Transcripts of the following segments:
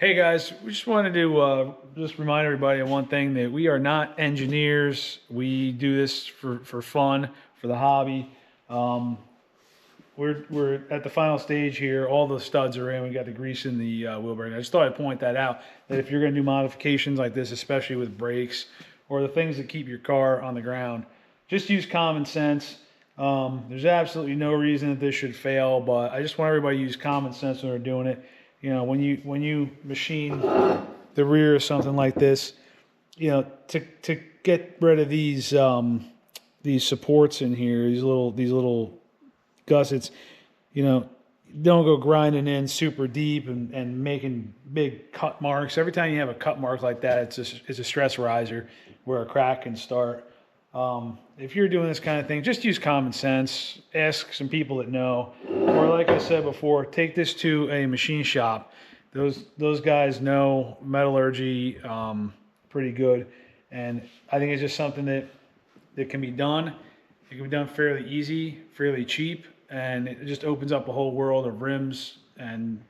Hey guys, we just wanted to just remind everybody of one thing, that we are not engineers. We do this for fun, for the hobby. We're at the final stage here. All the studs are in. We got the grease in the wheel bearing. I just thought I'd point that out, that if you're going to do modifications like this, especially with brakes or the things that keep your car on the ground, just use common sense. There's absolutely no reason that this should fail, but I just want everybody to use common sense when they're doing it. You know, when you machine the rear or something like this, you know, to get rid of these supports in here, these little gussets, you know, don't go grinding in super deep and making big cut marks. Every time you have a cut mark like that, it's a stress riser where a crack can start. If you're doing this kind of thing, just use common sense. Ask some people that know, or like I said before, take this to a machine shop. Those guys know metallurgy pretty good, and I think it's just something that can be done. It can be done fairly easy, fairly cheap, and it just opens up a whole world of rims. And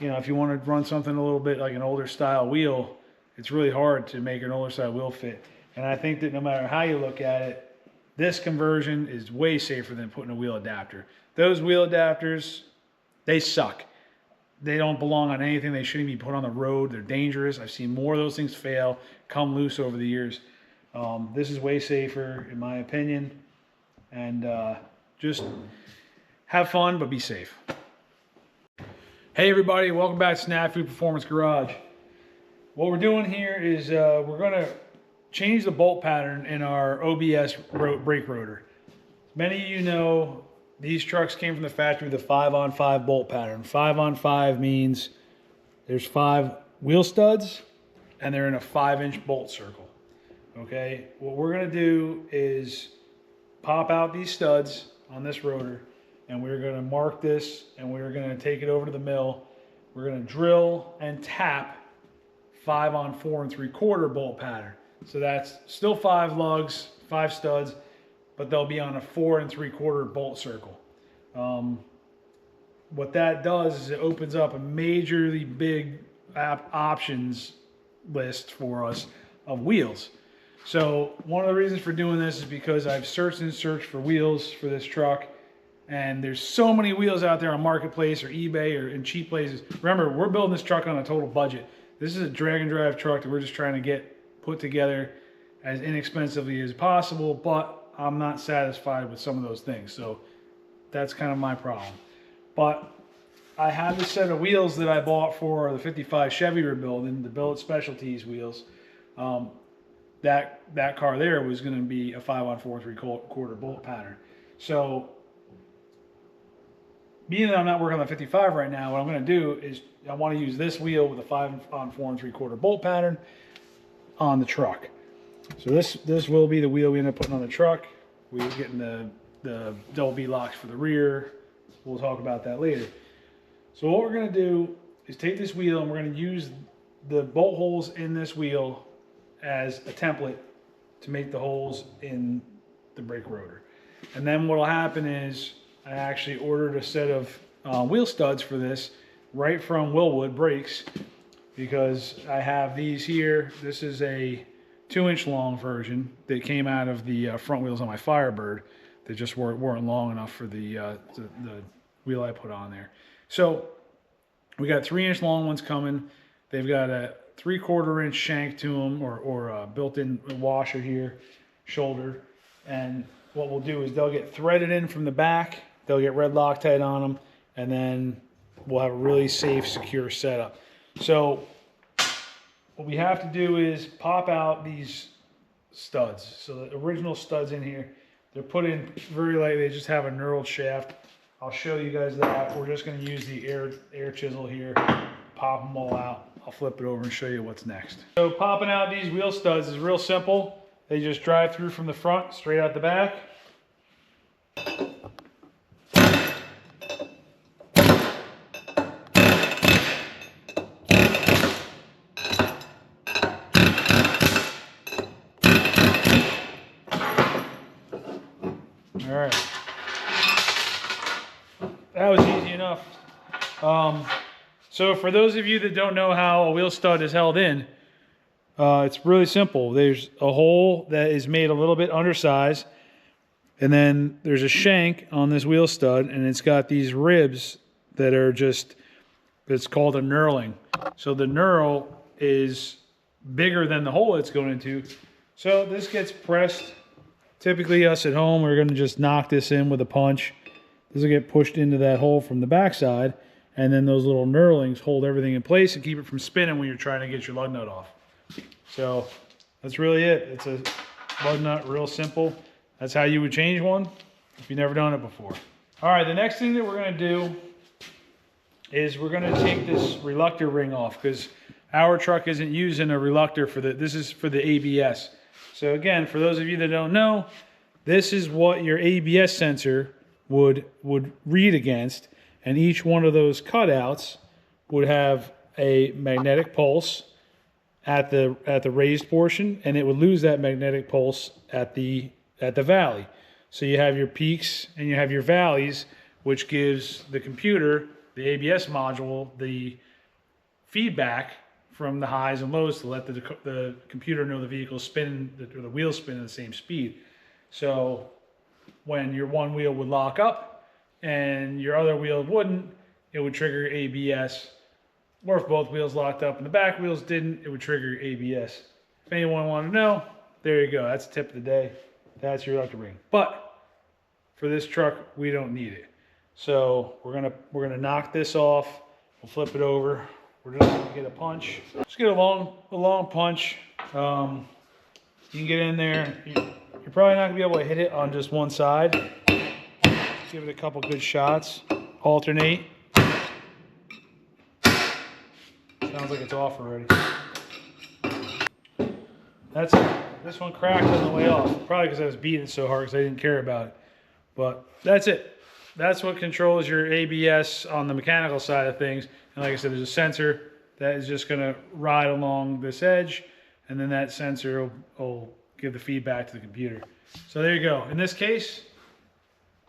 you know, if you want to run something a little bit like an older style wheel, it's really hard to make an older style wheel fit. And I think that no matter how you look at it, this conversion is way safer than putting a wheel adapter. Those wheel adapters, they suck. They don't belong on anything. They shouldn't be put on the road. They're dangerous. I've seen more of those things fail, come loose over the years. This is way safer, in my opinion. And just have fun, but be safe. Hey everybody, welcome back to Snafu Performance Garage. What we're doing here is we're going to change the bolt pattern in our OBS brake rotor. Many of you know these trucks came from the factory with a 5-on-5 bolt pattern. 5-on-5 means there's 5 wheel studs and they're in a 5-inch bolt circle. Okay, what we're going to do is pop out these studs on this rotor, and we're going to mark this, and we're going to take it over to the mill. We're going to drill and tap 5-on-4 3/4 bolt pattern. So that's still 5 lugs, 5 studs, but they'll be on a 4 3/4 bolt circle. What that does is it opens up a majorly big options list for us of wheels. So one of the reasons for doing this is because I've searched for wheels for this truck, and there's so many wheels out there on Marketplace or eBay or in cheap places. Remember, we're building this truck on a total budget. This is a drag and drive truck that we're just trying to get put together as inexpensively as possible, but I'm not satisfied with some of those things. So that's kind of my problem. But I have this set of wheels that I bought for the 55 Chevy we're building, the Billet Specialties wheels. That car there was going to be a 5-on-4 3/4 bolt pattern. So being that I'm not working on the 55 right now, what I'm going to do is I want to use this wheel with a 5-on-4 3/4 bolt pattern on the truck. So this will be the wheel we end up putting on the truck. We're getting the double B locks for the rear. We'll talk about that later. So what we're going to do is take this wheel, and we're going to use the bolt holes in this wheel as a template to make the holes in the brake rotor. And then what will happen is I actually ordered a set of wheel studs for this right from Willwood Brakes, because I have these here. This is a 2-inch long version that came out of the front wheels on my Firebird that just weren't long enough for the wheel I put on there. So we got 3-inch long ones coming. They've got a 3/4 inch shank to them, or a built-in washer here, shoulder. And what we'll do is they'll get threaded in from the back. They'll get red Loctite on them, and then we'll have a really safe, secure setup. So what we have to do is pop out these studs. So the original studs in here, they're put in very lightly. They just have a knurled shaft. I'll show you guys that. We're just going to use the air chisel here, pop them all out. I'll flip it over and show you what's next. So popping out these wheel studs is real simple. They just drive through from the front, straight out the back. All right, that was easy enough. So for those of you that don't know how a wheel stud is held in, it's really simple. There's a hole that is made a little bit undersized, and then there's a shank on this wheel stud, and it's got these ribs that are just, it's called a knurling. So the knurl is bigger than the hole it's going into. So this gets pressed. Typically us at home, we're going to just knock this in with a punch. This will get pushed into that hole from the backside, and then those little knurlings hold everything in place and keep it from spinning when you're trying to get your lug nut off. So that's really it. It's a lug nut, real simple. That's how you would change one if you've never done it before. All right, the next thing that we're going to do is we're going to take this reluctor ring off, because our truck isn't using a reluctor for this is for the ABS. So again, for those of you that don't know, this is what your ABS sensor would read against, and each one of those cutouts would have a magnetic pulse at the raised portion, and it would lose that magnetic pulse at the valley. So you have your peaks and you have your valleys, which gives the computer, the ABS module, the feedback from the highs and lows to let the computer know the vehicle's spinning, or the wheels spin at the same speed. So when your one wheel would lock up and your other wheel wouldn't, it would trigger ABS. Or if both wheels locked up and the back wheels didn't, it would trigger ABS. If anyone wanted to know, there you go. That's the tip of the day. That's your reluctor ring. But for this truck, we don't need it. So we're gonna knock this off. We'll flip it over. We're just gonna get a punch. Just get a long punch. You can get in there. You're probably not gonna be able to hit it on just one side. Just give it a couple good shots. Alternate. Sounds like it's off already. That's it. This one cracked on the way off. Probably because I was beating it so hard because I didn't care about it. But that's it. That's what controls your ABS on the mechanical side of things. And like I said, there's a sensor that is just going to ride along this edge, and then that sensor will give the feedback to the computer. So there you go. In this case,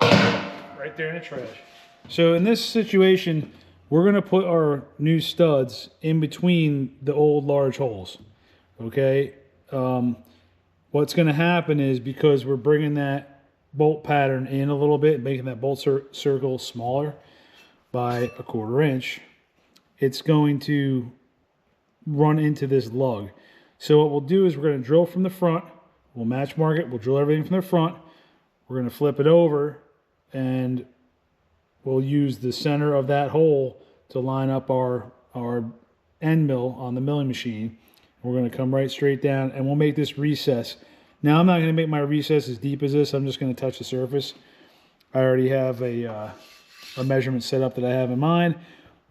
right there in the trash. So in this situation, we're going to put our new studs in between the old large holes. Okay? What's going to happen is, because we're bringing that bolt pattern in a little bit, making that bolt circle smaller by 1/4 inch, it's going to run into this lug. So what we'll do is we're going to drill from the front. We'll match mark it. We'll drill everything from the front. We're going to flip it over, and we'll use the center of that hole to line up our end mill on the milling machine. We're going to come right straight down, and we'll make this recess. Now, I'm not going to make my recess as deep as this. I'm just going to touch the surface. I already have a measurement set up that I have in mind.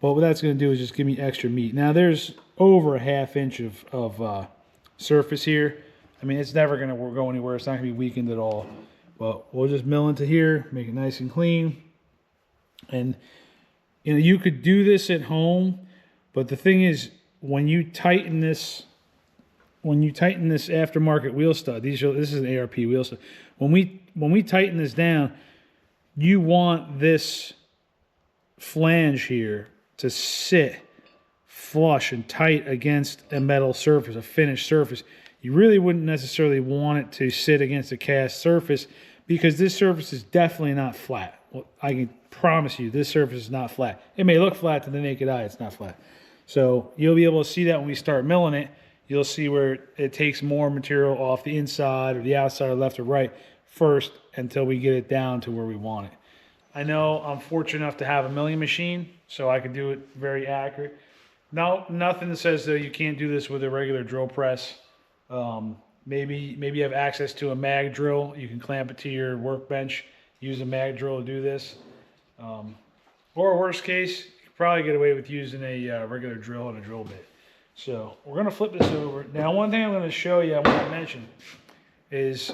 But what that's going to do is just give me extra meat. Now, there's over a 1/2 inch of surface here. I mean, it's never going to go anywhere. It's not going to be weakened at all. But we'll just mill into here, make it nice and clean. And, you know, you could do this at home. But the thing is, when you tighten this aftermarket wheel stud, this is an ARP wheel stud. When we tighten this down, you want this flange here to sit flush and tight against a metal surface, a finished surface. You really wouldn't necessarily want it to sit against a cast surface, because this surface is definitely not flat. Well, I can promise you, this surface is not flat. It may look flat to the naked eye, it's not flat. So you'll be able to see that when we start milling it. You'll see where it takes more material off the inside or the outside, or left or right first, until we get it down to where we want it. I know I'm fortunate enough to have a milling machine, so I can do it very accurate. No, nothing says that you can't do this with a regular drill press. Maybe you have access to a mag drill. You can clamp it to your workbench, use a mag drill to do this. Or worst case, you could probably get away with using a regular drill and a drill bit. So we're going to flip this over. Now, one thing I'm going to show you, I want to mention, is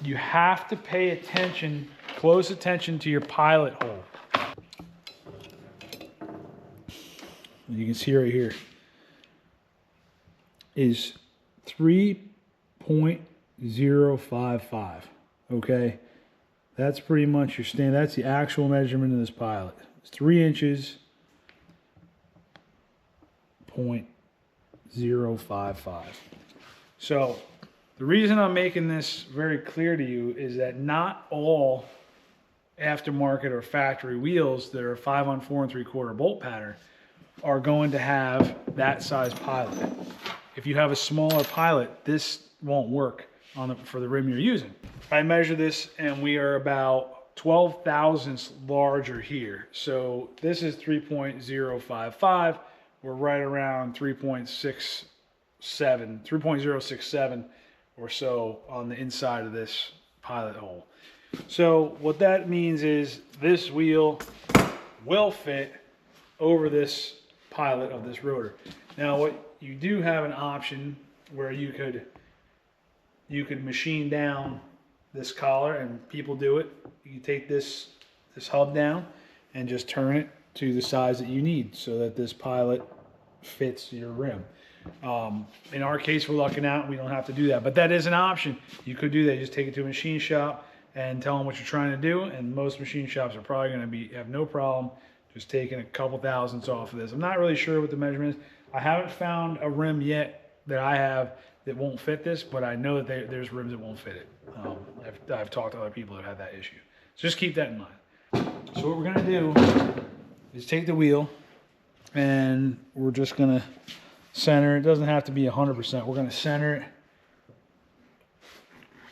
you have to pay attention, close attention to your pilot hole. You can see right here is 3.055. Okay, that's pretty much your standard. That's the actual measurement of this pilot. It's 3 inches. 3.055. So the reason I'm making this very clear to you is that not all aftermarket or factory wheels that are 5 on 4 3/4 bolt pattern are going to have that size pilot. If you have a smaller pilot, this won't work for the rim you're using. I measure this and we are about 12 thousandths larger here. So this is 3.055. We're right around 3.067 or so on the inside of this pilot hole. So what that means is this wheel will fit over this pilot of this rotor. Now what you do have an option where you could machine down this collar, and people do it. You can take this hub down and just turn it to the size that you need so that this pilot fits your rim. In our case, we're lucking out, we don't have to do that, but that is an option. You could do that. You just take it to a machine shop and tell them what you're trying to do, and most machine shops are probably going to have no problem just taking a couple thousandths off of this. I'm not really sure what the measurement is. I haven't found a rim yet that I have that won't fit this, but I know that there's rims that won't fit it. I've talked to other people that have had that issue. So just keep that in mind. So what we're gonna do is take the wheel and we're just gonna center it. It doesn't have to be 100%. We're gonna center it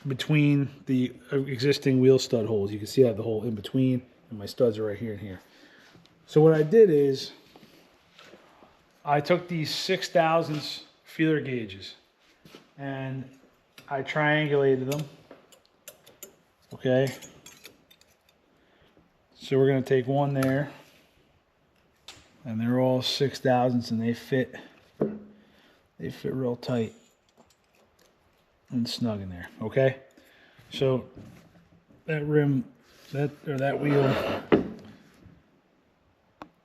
between the existing wheel stud holes. You can see I have the hole in between, and my studs are right here and here. So what I did is I took these 6 thousandths feeler gauges and I triangulated them. Okay. So we're going to take one there, and they're all 6 thousandths, and they fit real tight and snug in there. Okay. So that rim, that wheel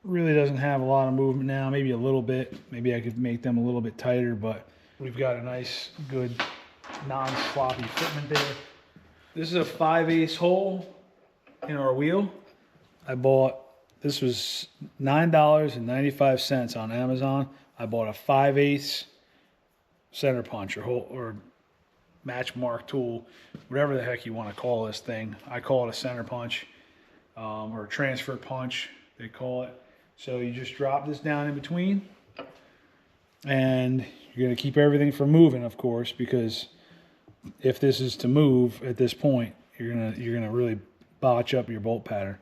really doesn't have a lot of movement now, maybe a little bit. Maybe I could make them a little bit tighter, but we've got a nice, good, non-sloppy fitment there. This is a 5/8 hole in our wheel. I bought, this was $9.95 on Amazon. I bought a 5/8 center punch or match mark tool, whatever the heck you want to call this thing. I call it a center punch or a transfer punch, they call it. So you just drop this down in between, and you're going to keep everything from moving, of course, because if this is to move at this point, you're gonna really botch up your bolt pattern.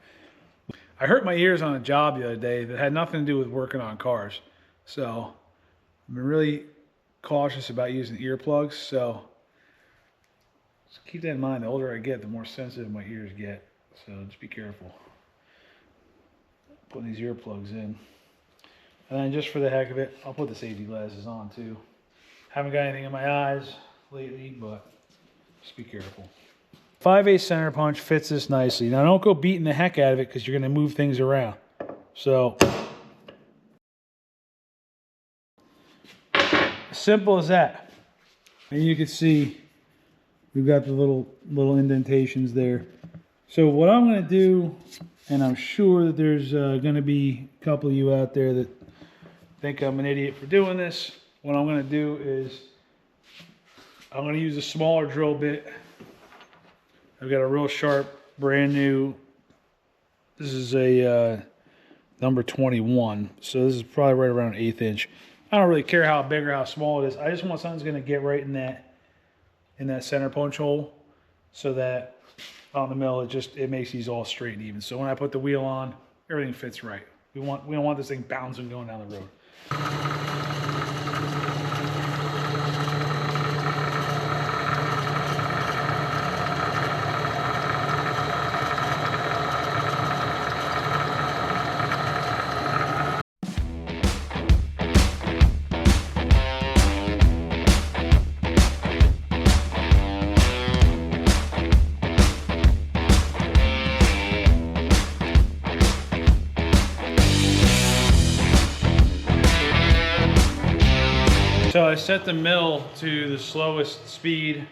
I hurt my ears on a job the other day that had nothing to do with working on cars, so I've been really cautious about using earplugs. So just keep that in mind. The older I get, the more sensitive my ears get. So just be careful putting these earplugs in. And then just for the heck of it, I'll put the safety glasses on too. Haven't got anything in my eyes lately, but just be careful. 5/8 center punch fits this nicely. Now don't go beating the heck out of it because you're going to move things around. So simple as that. And you can see we've got the little indentations there. So what I'm going to do, and I'm sure that there's going to be a couple of you out there that think I'm an idiot for doing this. What I'm going to do is I'm going to use a smaller drill bit. I've got a real sharp, brand new, this is a number 21. So this is probably right around 1/8 inch. I don't really care how big or how small it is. I just want something that's going to get right in that center punch hole, so that on the mill it makes these all straight and even. So when I put the wheel on, everything fits right. We don't want this thing bouncing going down the road. So I set the mill to the slowest speed.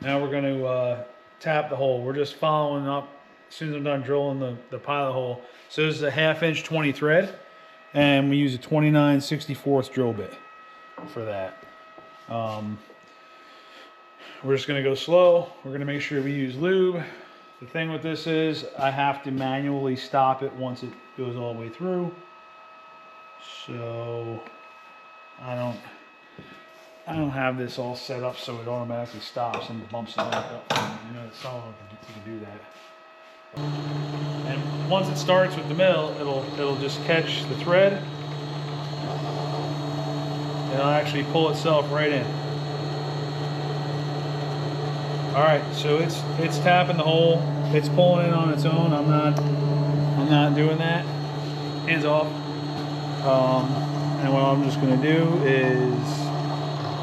Now we're going to tap the hole. We're just following up as soon as I'm done drilling the pilot hole. So this is a 1/2 inch 20 thread. And we use a 29/64 drill bit for that. We're just gonna go slow. We're gonna make sure we use lube. The thing with this is I have to manually stop it once it goes all the way through. So I don't have this all set up so it automatically stops and bumps it back up. You know, some of them you can do that. And once it starts with the mill, it'll just catch the thread. It'll actually pull itself right in. All right, so it's tapping the hole. It's pulling in on its own. I'm not doing that. Hands off. And what I'm just gonna do is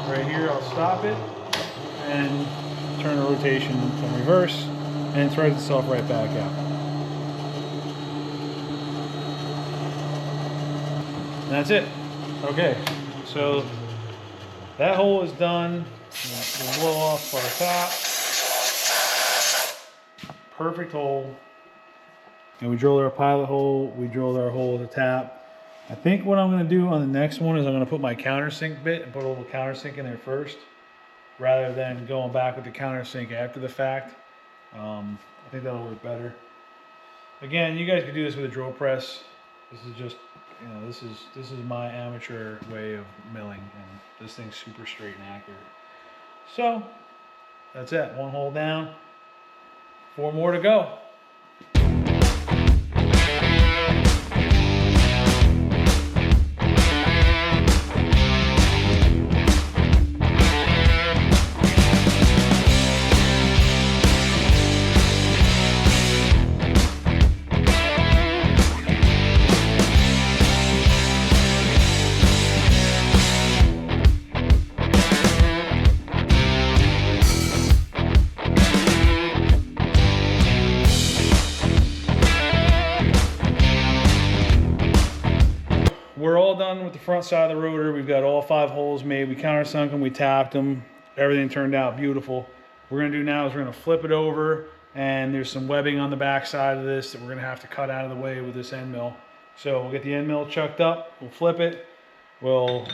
right here, I'll stop it and turn the rotation to reverse, and it threads itself right back out. And that's it. Okay, so that hole is done. We'll blow off our top. Perfect hole. And we drilled our pilot hole. We drilled our hole at the tap. I think what I'm going to do on the next one is I'm going to put my countersink bit and put a little countersink in there first, rather than going back with the countersink after the fact. I think that'll work better. Again, you guys could do this with a drill press. This is just, you know, this is my amateur way of milling, and this thing's super straight and accurate. So that's it. One hole down. 4 more to go. We're all done with the front side of the rotor. We've got all 5 holes made. We countersunk them, we tapped them. Everything turned out beautiful. What we're gonna do now is we're gonna flip it over, and there's some webbing on the back side of this that we're gonna have to cut out of the way with this end mill. So we'll get the end mill chucked up, we'll flip it, we'll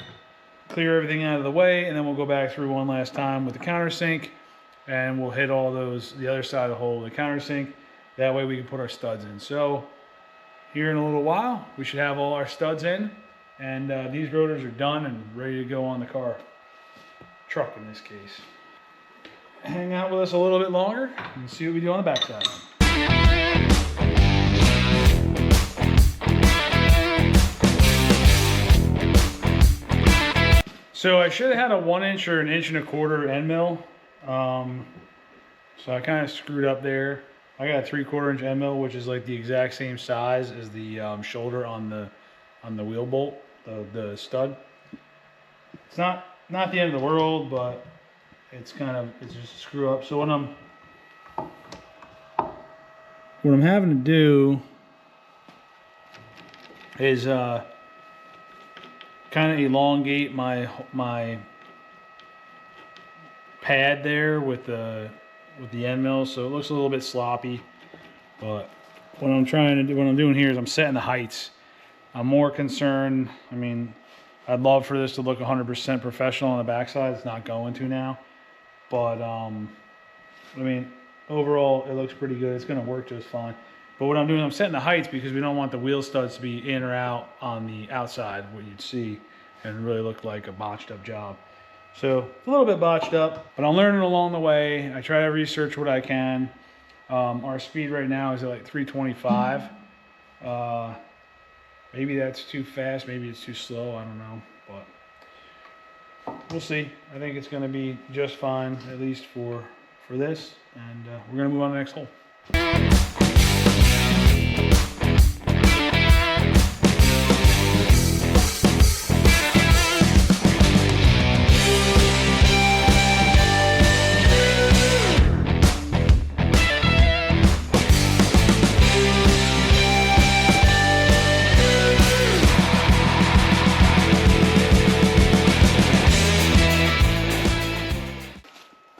clear everything out of the way, and then we'll go back through one last time with the countersink, and we'll hit all those, the other side of the hole with the countersink. That way we can put our studs in. So here in a little while, we should have all our studs in, and these rotors are done and ready to go on the car. Truck in this case. Hang out with us a little bit longer and see what we do on the backside. So I should have had a 1 inch or an 1.25 inch end mill. So I kind of screwed up there. I got a 3/4 inch end mill, which is like the exact same size as the shoulder on the wheel bolt, the stud. It's not the end of the world, but it's just a screw up. So what I'm having to do is kind of elongate my pad there with the end mill, so it looks a little bit sloppy. But what I'm doing here is I'm setting the heights. I'm more concerned, I mean, I'd love for this to look 100% professional on the backside. It's not going to now, but I mean, overall it looks pretty good. It's going to work just fine. But what I'm doing, I'm setting the heights because we don't want the wheel studs to be in or out on the outside, what you'd see, and really look like a botched up job. So a little bit botched up, but I'm learning along the way. I try to research what I can. Our speed right now is at like 325. Maybe that's too fast, maybe it's too slow, I don't know, but we'll see. I think it's going to be just fine, at least for this, and we're going to move on to the next hole.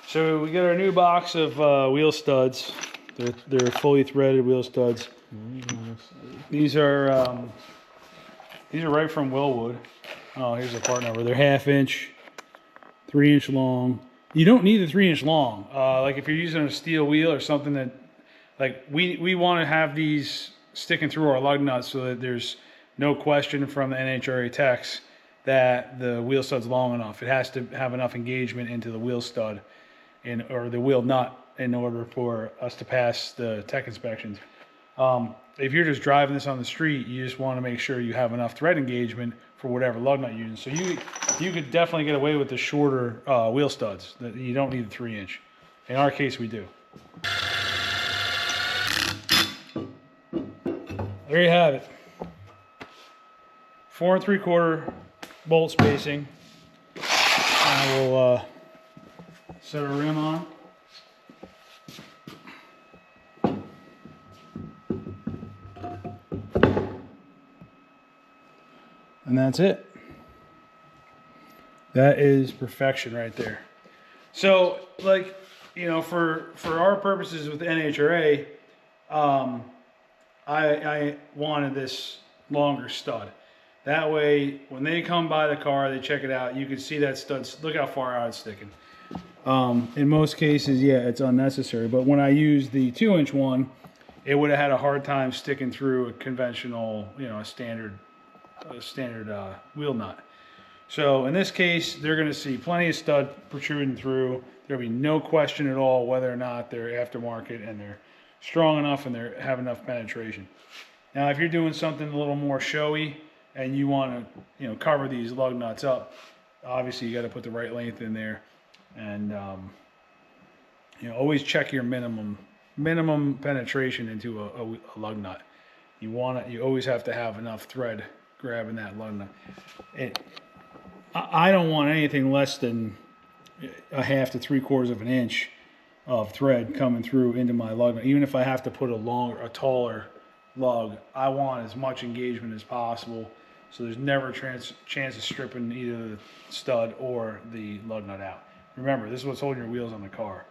So we got our new box of wheel studs. They're fully threaded wheel studs. These are These are right from Willwood. Oh, here's the part number. They're 1/2 inch, 3 inch long. You don't need a 3 inch long. Like if you're using a steel wheel or something that, like we want to have these sticking through our lug nuts so that there's no question from the NHRA techs that the wheel stud's long enough. It has to have enough engagement into the wheel stud or the wheel nut in order for us to pass the tech inspections. If you're just driving this on the street, you just want to make sure you have enough thread engagement for whatever lug nut you're using. So you could definitely get away with the shorter wheel studs. You don't need the 3 inch. In our case, we do. There you have it. 4 3/4 bolt spacing. I will set a rim on. And that's it. That is perfection right there. So, like, you know, for our purposes with NHRA, I wanted this longer stud. That way, when they come by the car, they check it out, you can see that stud. Look how far out it's sticking. In most cases, yeah, it's unnecessary. But when I used the 2 inch one, it would have had a hard time sticking through a conventional, you know, a standard wheel nut. So in this case, they're going to see plenty of stud protruding through. There'll be no question at all whether or not they're aftermarket and they're strong enough and they have enough penetration. Now, if you're doing something a little more showy and you want to, you know, cover these lug nuts up, obviously you got to put the right length in there, and you know, always check your minimum penetration into a lug nut. You always have to have enough thread grabbing that lug nut. I don't want anything less than 1/2 to 3/4 of an inch of thread coming through into my lug nut. Even if I have to put a taller lug, I want as much engagement as possible, so there's never a chance of stripping either the stud or the lug nut out. Remember, this is what's holding your wheels on the car.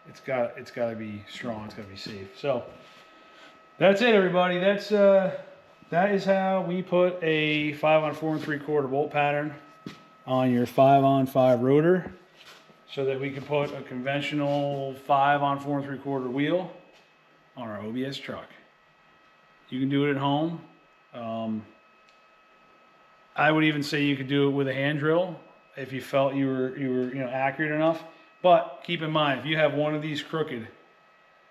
It's got to be strong. It's got to be safe. So that's it, everybody. That is how we put a 5 on 4 3/4 bolt pattern on your 5 on 5 rotor, so that we can put a conventional 5 on 4 3/4 wheel on our OBS truck. You can do it at home. I would even say you could do it with a hand drill if you felt you were accurate enough. But keep in mind, if you have one of these crooked,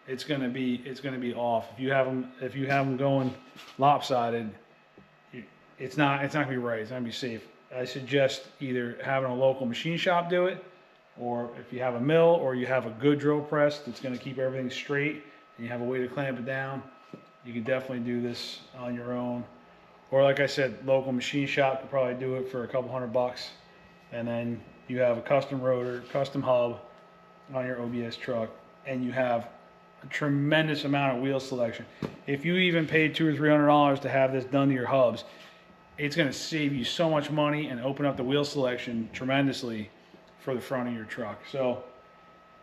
it's gonna be off. If you have them going lopsided, it's not gonna be right. It's not gonna be safe. I suggest either having a local machine shop do it, or if you have a mill or you have a good drill press that's gonna keep everything straight and you have a way to clamp it down, you can definitely do this on your own. Or like I said, local machine shop could probably do it for a couple $100, and then you have a custom rotor, custom hub on your OBS truck, and you have a tremendous amount of wheel selection. If you even paid $200 or $300 to have this done to your hubs, it's going to save you so much money and open up the wheel selection tremendously for the front of your truck. So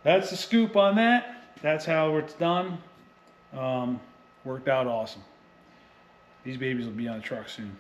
that's the scoop on that. That's how it's done. Worked out awesome. These babies will be on the truck soon.